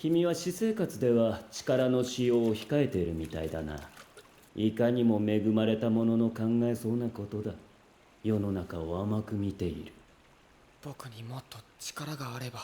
君は私生活では力の使用を控えているみたいだな。いかにも恵まれた者の考えそうなことだ。世の中を甘く見ている。僕にもっと力があれば。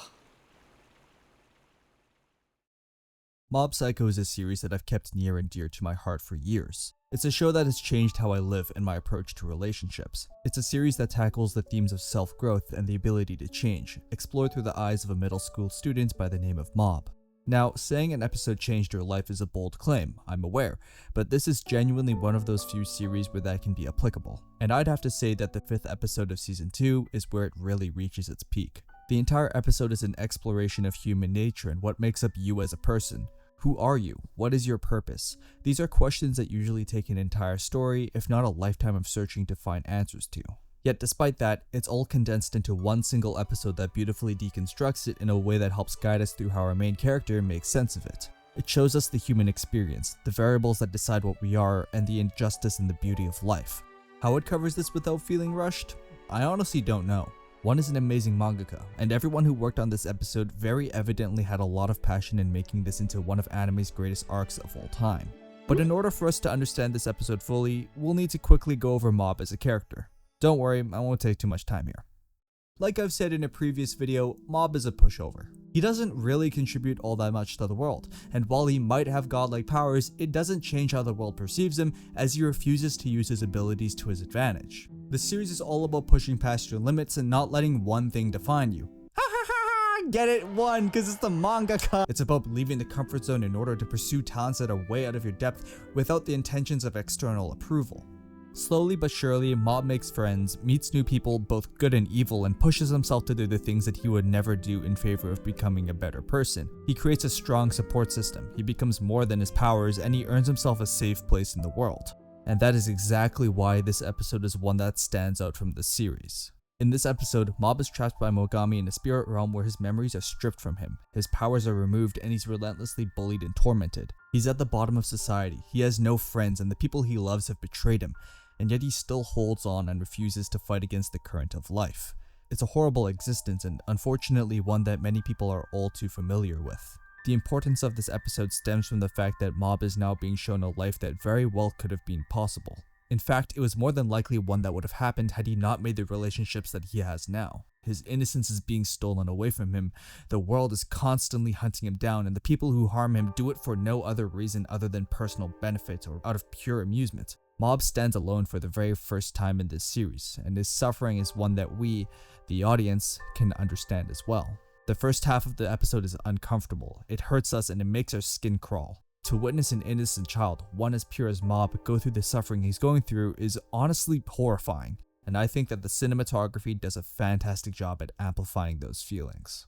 Mob Psycho is a series that I've kept near and dear to my heart for years. It's a show that has changed how I live and my approach to relationships. It's a series that tackles the themes of self-growth and the ability to change, explored through the eyes of a middle school student by the name of Mob. Now, saying an episode changed your life is a bold claim, I'm aware, but this is genuinely one of those few series where that can be applicable. And I'd have to say that the 5th episode of Season 2 is where it really reaches its peak. The entire episode is an exploration of human nature and what makes up you as a person. Who are you? What is your purpose? These are questions that usually take an entire story, if not a lifetime of searching to find answers to. Yet despite that, it's all condensed into one single episode that beautifully deconstructs it in a way that helps guide us through how our main character makes sense of it. It shows us the human experience, the variables that decide what we are, and the injustice and the beauty of life. How it covers this without feeling rushed? I honestly don't know. One is an amazing mangaka, and everyone who worked on this episode very evidently had a lot of passion in making this into one of anime's greatest arcs of all time. But in order for us to understand this episode fully, we'll need to quickly go over Mob as a character. Don't worry, I won't take too much time here. Like I've said in a previous video, Mob is a pushover. He doesn't really contribute all that much to the world, and while he might have godlike powers, it doesn't change how the world perceives him, as he refuses to use his abilities to his advantage. The series is all about pushing past your limits and not letting one thing define you. Ha ha ha ha! Get it? One, cause it's the mangaka! It's about leaving the comfort zone in order to pursue talents that are way out of your depth without the intentions of external approval. Slowly but surely, Mob makes friends, meets new people, both good and evil, and pushes himself to do the things that he would never do in favor of becoming a better person. He creates a strong support system, he becomes more than his powers, and he earns himself a safe place in the world. And that is exactly why this episode is one that stands out from the series. In this episode, Mob is trapped by Mogami in a spirit realm where his memories are stripped from him, his powers are removed, and he's relentlessly bullied and tormented. He's at the bottom of society, he has no friends, and the people he loves have betrayed him, and yet he still holds on and refuses to fight against the current of life. It's a horrible existence, and unfortunately one that many people are all too familiar with. The importance of this episode stems from the fact that Mob is now being shown a life that very well could have been possible. In fact, it was more than likely one that would have happened had he not made the relationships that he has now. His innocence is being stolen away from him, the world is constantly hunting him down, and the people who harm him do it for no other reason other than personal benefit or out of pure amusement. Mob stands alone for the very first time in this series, and his suffering is one that we, the audience, can understand as well. The first half of the episode is uncomfortable, it hurts us and it makes our skin crawl. To witness an innocent child, one as pure as Mob, go through the suffering he's going through is honestly horrifying, and I think that the cinematography does a fantastic job at amplifying those feelings.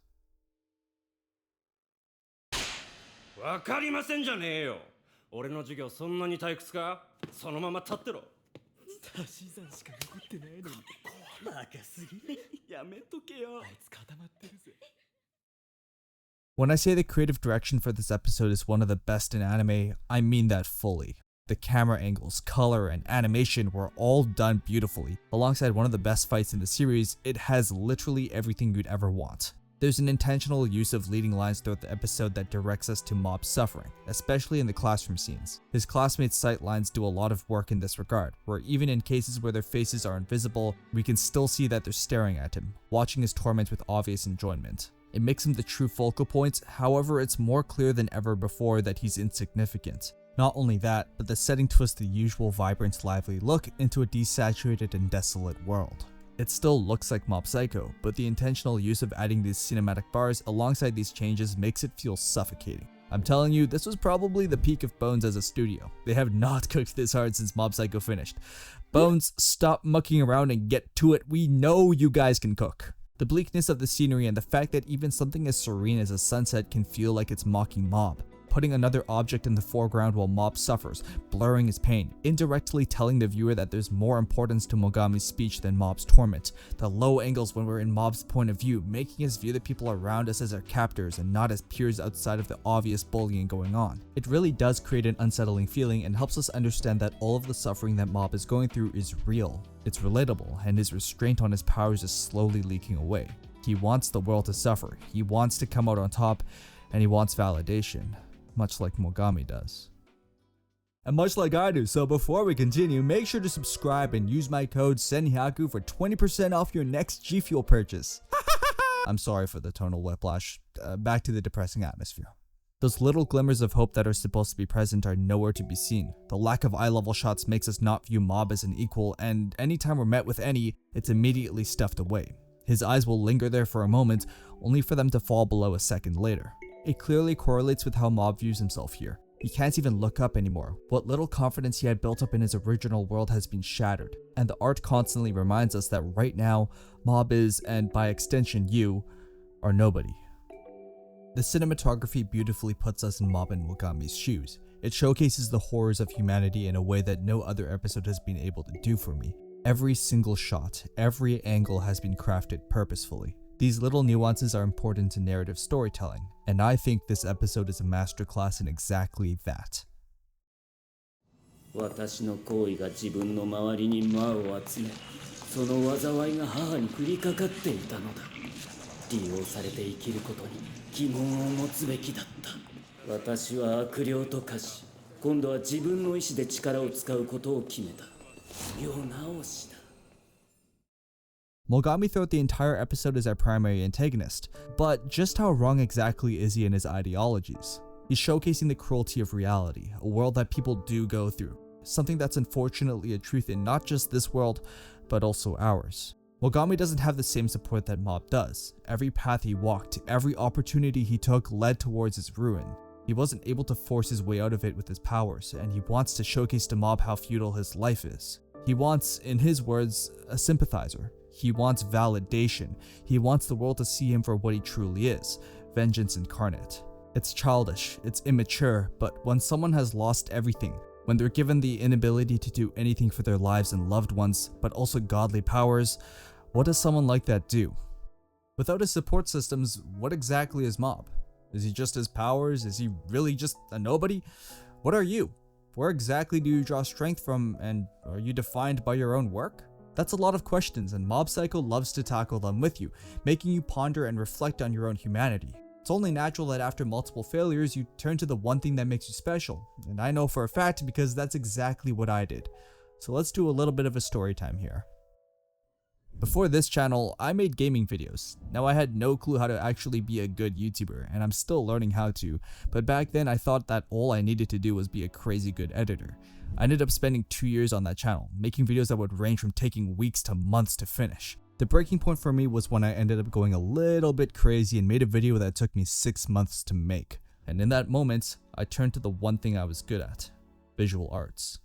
わかりませんじゃねえよ。俺の授業そんなに退屈か？そのまま立ってろ。足し算しか残ってないのに。バカすぎ。やめとけよ。あいつ固まってるぜ。When I say the creative direction for this episode is one of the best in anime, I mean that fully. The camera angles, color, and animation were all done beautifully. Alongside one of the best fights in the series, it has literally everything you'd ever want. There's an intentional use of leading lines throughout the episode that directs us to Mob's suffering, especially in the classroom scenes. His classmates' sight lines do a lot of work in this regard, where even in cases where their faces are invisible, we can still see that they're staring at him, watching his torment with obvious enjoyment. It makes him the true focal point, however it's more clear than ever before that he's insignificant. Not only that, but the setting twists the usual vibrant, lively look into a desaturated and desolate world. It still looks like Mob Psycho, but the intentional use of adding these cinematic bars alongside these changes makes it feel suffocating. I'm telling you, this was probably the peak of Bones as a studio. They have not cooked this hard since Mob Psycho finished. Bones, stop mucking around and get to it. We know you guys can cook. The bleakness of the scenery and the fact that even something as serene as a sunset can feel like it's mocking Mob. Putting another object in the foreground while Mob suffers, blurring his pain, indirectly telling the viewer that there's more importance to Mogami's speech than Mob's torment. The low angles when we're in Mob's point of view, making us view the people around us as our captors and not as peers outside of the obvious bullying going on. It really does create an unsettling feeling and helps us understand that all of the suffering that Mob is going through is real. It's relatable, and his restraint on his powers is slowly leaking away. He wants the world to suffer, he wants to come out on top, and he wants validation, much like Mogami does. And much like I do, so before we continue, make sure to subscribe and use my code SenHyaku for 20% off your next G Fuel purchase. I'm sorry for the tonal whiplash. Back to the depressing atmosphere. Those little glimmers of hope that are supposed to be present are nowhere to be seen. The lack of eye-level shots makes us not view Mob as an equal, and anytime we're met with any, it's immediately stuffed away. His eyes will linger there for a moment, only for them to fall below a second later. It clearly correlates with how Mob views himself here. He can't even look up anymore. What little confidence he had built up in his original world has been shattered, and the art constantly reminds us that right now, Mob is, and by extension you, are nobody. The cinematography beautifully puts us in Mob and Mogami's shoes. It showcases the horrors of humanity in a way that no other episode has been able to do for me. Every single shot, every angle has been crafted purposefully. These little nuances are important to narrative storytelling, and I think this episode is a masterclass in exactly that. 私の行為が自分の周りに魔を集め、その災いが母に降りかかっていたのだ。利用されて生きることに疑問を持つべきだった。私は悪霊と化し、今度は自分の意志で力を使うことを決めた。世直しだ。Mogami throughout the entire episode is our primary antagonist, but just how wrong exactly is he in his ideologies? He's showcasing the cruelty of reality, a world that people do go through, something that's unfortunately a truth in not just this world, but also ours. Mogami doesn't have the same support that Mob does. Every path he walked, every opportunity he took led towards his ruin. He wasn't able to force his way out of it with his powers, and he wants to showcase to Mob how futile his life is. He wants, in his words, a sympathizer. He wants validation. He wants the world to see him for what he truly is, vengeance incarnate. It's childish, it's immature, but when someone has lost everything, when they're given the inability to do anything for their lives and loved ones, but also godly powers, what does someone like that do? Without his support systems, what exactly is Mob? Is he just his powers? Is he really just a nobody? What are you? Where exactly do you draw strength from, and are you defined by your own work? That's a lot of questions, and Mob Psycho loves to tackle them with you, making you ponder and reflect on your own humanity. It's only natural that after multiple failures, you turn to the one thing that makes you special, and I know for a fact because that's exactly what I did. So let's do a little bit of a story time here. Before this channel, I made gaming videos. Now I had no clue how to actually be a good YouTuber, and I'm still learning how to, but back then I thought that all I needed to do was be a crazy good editor. I ended up spending 2 years on that channel, making videos that would range from taking weeks to months to finish. The breaking point for me was when I ended up going a little bit crazy and made a video that took me 6 months to make. And in that moment, I turned to the one thing I was good at: visual arts.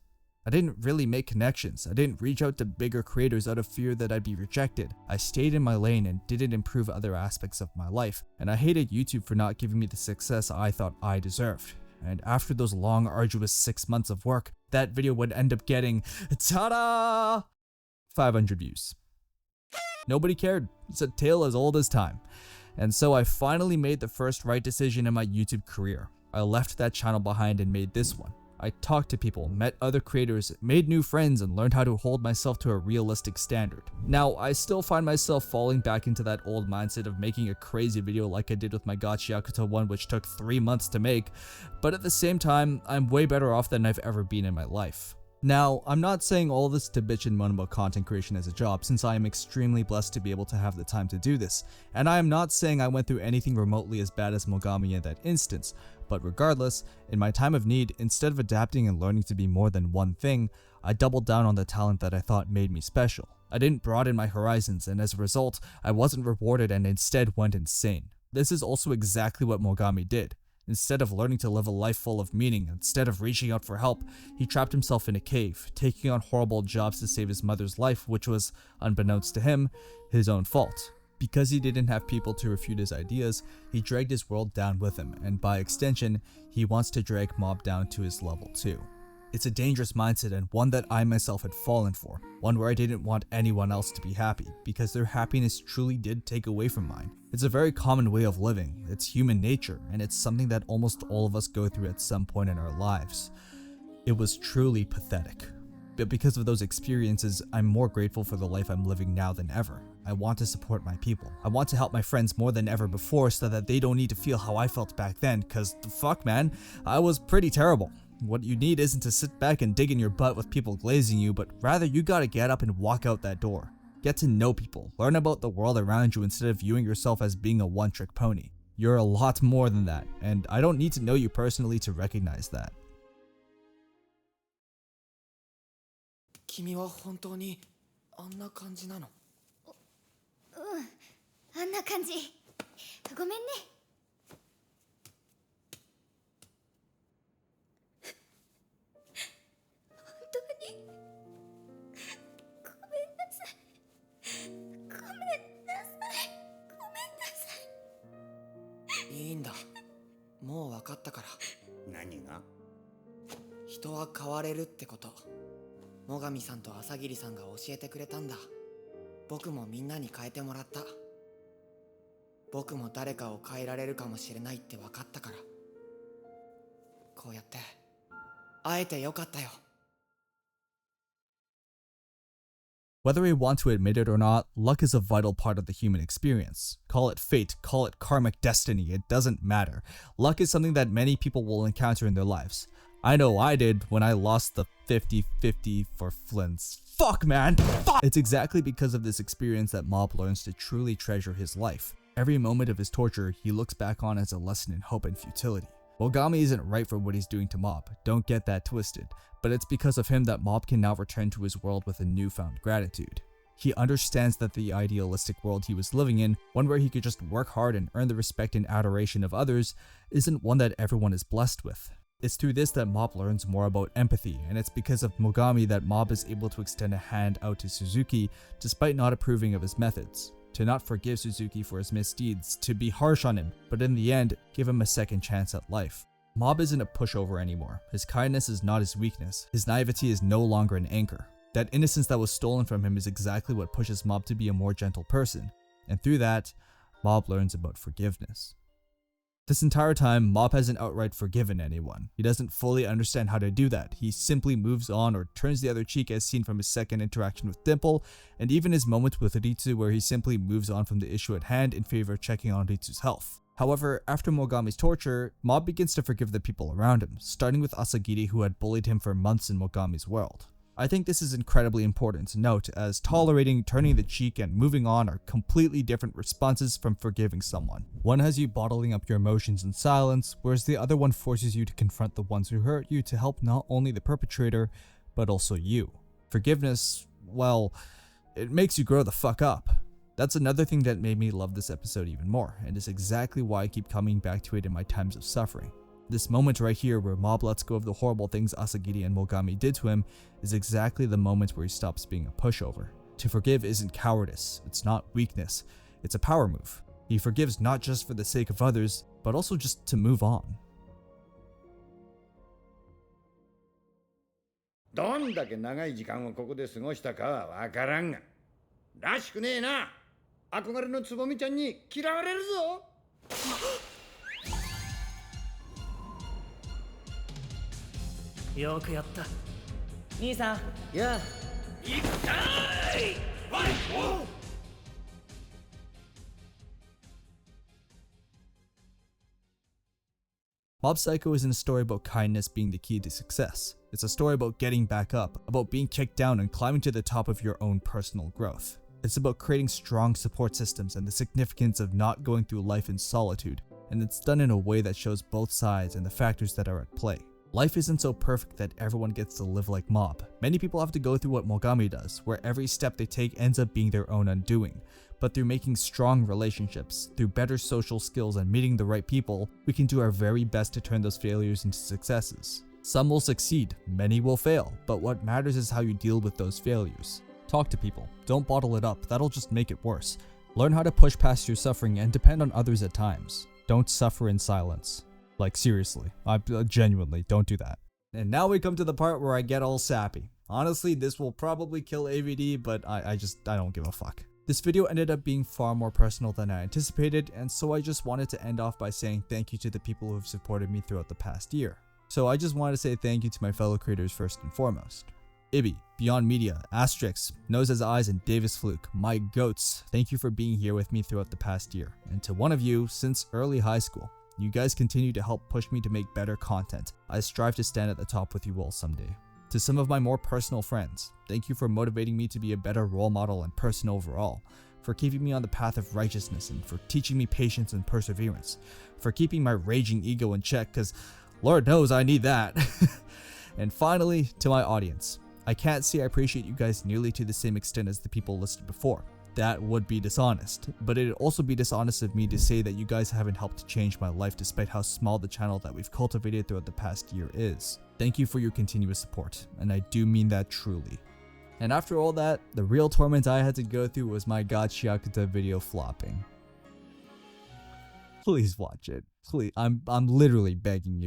I didn't really make connections. I didn't reach out to bigger creators out of fear that I'd be rejected. I stayed in my lane and didn't improve other aspects of my life. And I hated YouTube for not giving me the success I thought I deserved. And after those long, arduous 6 months of work, that video would end up getting, ta-da! 500 views. Nobody cared. It's a tale as old as time. And so I finally made the first right decision in my YouTube career. I left that channel behind and made this one. I talked to people, met other creators, made new friends, and learned how to hold myself to a realistic standard. Now, I still find myself falling back into that old mindset of making a crazy video like I did with my Gachi Yakuta one, which took 3 months to make, but at the same time, I'm way better off than I've ever been in my life. Now, I'm not saying all this to bitch and moan about content creation as a job, since I am extremely blessed to be able to have the time to do this, and I am not saying I went through anything remotely as bad as Mogami in that instance, but regardless, in my time of need, instead of adapting and learning to be more than one thing, I doubled down on the talent that I thought made me special. I didn't broaden my horizons, and as a result, I wasn't rewarded and instead went insane. This is also exactly what Mogami did. Instead of learning to live a life full of meaning, instead of reaching out for help, he trapped himself in a cave, taking on horrible jobs to save his mother's life, which was, unbeknownst to him, his own fault. Because he didn't have people to refute his ideas, he dragged his world down with him, and by extension, he wants to drag Mob down to his level too. It's a dangerous mindset and one that I myself had fallen for, one where I didn't want anyone else to be happy, because their happiness truly did take away from mine. It's a very common way of living, it's human nature, and it's something that almost all of us go through at some point in our lives. It was truly pathetic. But because of those experiences, I'm more grateful for the life I'm living now than ever. I want to support my people. I want to help my friends more than ever before so that they don't need to feel how I felt back then, cause fuck man, I was pretty terrible. What you need isn't to sit back and dig in your butt with people glazing you, but rather you gotta get up and walk out that door. Get to know people, learn about the world around you instead of viewing yourself as being a one-trick pony. You're a lot more than that, and I don't need to know you personally to recognize that. 君は本当にあんな感じなの？あんな感じ。ごめんね。本当にごめんなさい。ごめんなさい。ごめんなさい。いいんだ。もう分かったから。何が？人は変われるってこと。最上さんと朝霧さんが教えてくれたんだ。僕もみんなに変えてもらった。僕も誰かを変えられるかもしれないって分かったから。こうやって会えてよかったよ。Whether we want to admit it or not, luck is a vital part of the human experience. Call it fate, call it karmic destiny, it doesn't matter. Luck is something that many people will encounter in their lives. I know I did when I lost the 50-50 for Flynn's. Fuck man! Fuck! It's exactly because of this experience that Mob learns to truly treasure his life. Every moment of his torture, he looks back on as a lesson in hope and futility. Mogami isn't right for what he's doing to Mob, don't get that twisted, but it's because of him that Mob can now return to his world with a newfound gratitude. He understands that the idealistic world he was living in, one where he could just work hard and earn the respect and adoration of others, isn't one that everyone is blessed with. It's through this that Mob learns more about empathy, and it's because of Mogami that Mob is able to extend a hand out to Suzuki despite not approving of his methods. To not forgive Suzuki for his misdeeds, to be harsh on him, but in the end, give him a second chance at life. Mob isn't a pushover anymore. His kindness is not his weakness. His naivety is no longer an anchor. That innocence that was stolen from him is exactly what pushes Mob to be a more gentle person. And through that, Mob learns about forgiveness. This entire time, Mob hasn't outright forgiven anyone. He doesn't fully understand how to do that. He simply moves on or turns the other cheek as seen from his second interaction with Dimple, and even his moment with Ritsu where he simply moves on from the issue at hand in favor of checking on Ritsu's health. However, after Mogami's torture, Mob begins to forgive the people around him, starting with Asagiri who had bullied him for months in Mogami's world. I think this is incredibly important to note, as tolerating, turning the cheek, and moving on are completely different responses from forgiving someone. One has you bottling up your emotions in silence, whereas the other one forces you to confront the ones who hurt you to help not only the perpetrator, but also you. Forgiveness, well, it makes you grow the fuck up. That's another thing that made me love this episode even more, and is exactly why I keep coming back to it in my times of suffering. This moment right here where Mob lets go of the horrible things Asagiri and Mogami did to him is exactly the moment where he stops being a pushover. To forgive isn't cowardice, it's not weakness, it's a power move. He forgives not just for the sake of others, but also just to move on. どんだけ長い時間をここで過ごしたかはわからんが、らしくねえな。憧れのつぼみちゃんに嫌われるぞ。よくやった。兄さん。いや。いったーい。Mob Psycho isn't a story about kindness being the key to success. It's a story about getting back up, about being kicked down and climbing to the top of your own personal growth. It's about creating strong support systems and the significance of not going through life in solitude, and it's done in a way that shows both sides and the factors that are at play. Life isn't so perfect that everyone gets to live like Mob. Many people have to go through what Mogami does, where every step they take ends up being their own undoing. But through making strong relationships, through better social skills and meeting the right people, we can do our very best to turn those failures into successes. Some will succeed, many will fail, but what matters is how you deal with those failures. Talk to people, don't bottle it up, that'll just make it worse. Learn how to push past your suffering and depend on others at times. Don't suffer in silence. Like seriously, I genuinely don't do that. And now we come to the part where I get all sappy. Honestly, this will probably kill AVD, but I don't give a fuck. This video ended up being far more personal than I anticipated, and so I just wanted to end off by saying thank you to the people who have supported me throughout the past year. So I just wanted to say thank you to my fellow creators first and foremost. Ibby, Beyond Media, Asterix, Nose as Eyes, and Davis Fluke, my goats, thank you for being here with me throughout the past year. And to one of you, since early high school, you guys continue to help push me to make better content. I strive to stand at the top with you all someday. To some of my more personal friends, thank you for motivating me to be a better role model and person overall, for keeping me on the path of righteousness, and for teaching me patience and perseverance, for keeping my raging ego in check, cause Lord knows I need that. And finally, to my audience, I can't say I appreciate you guys nearly to the same extent as the people listed before. That would be dishonest, but it'd also be dishonest of me to say that you guys haven't helped to change my life despite how small the channel that we've cultivated throughout the past year is. Thank you for your continuous support, and I do mean that truly. And after all that, the real torment I had to go through was my God Shiakuta video flopping. Please watch it. Please, I'm literally begging you.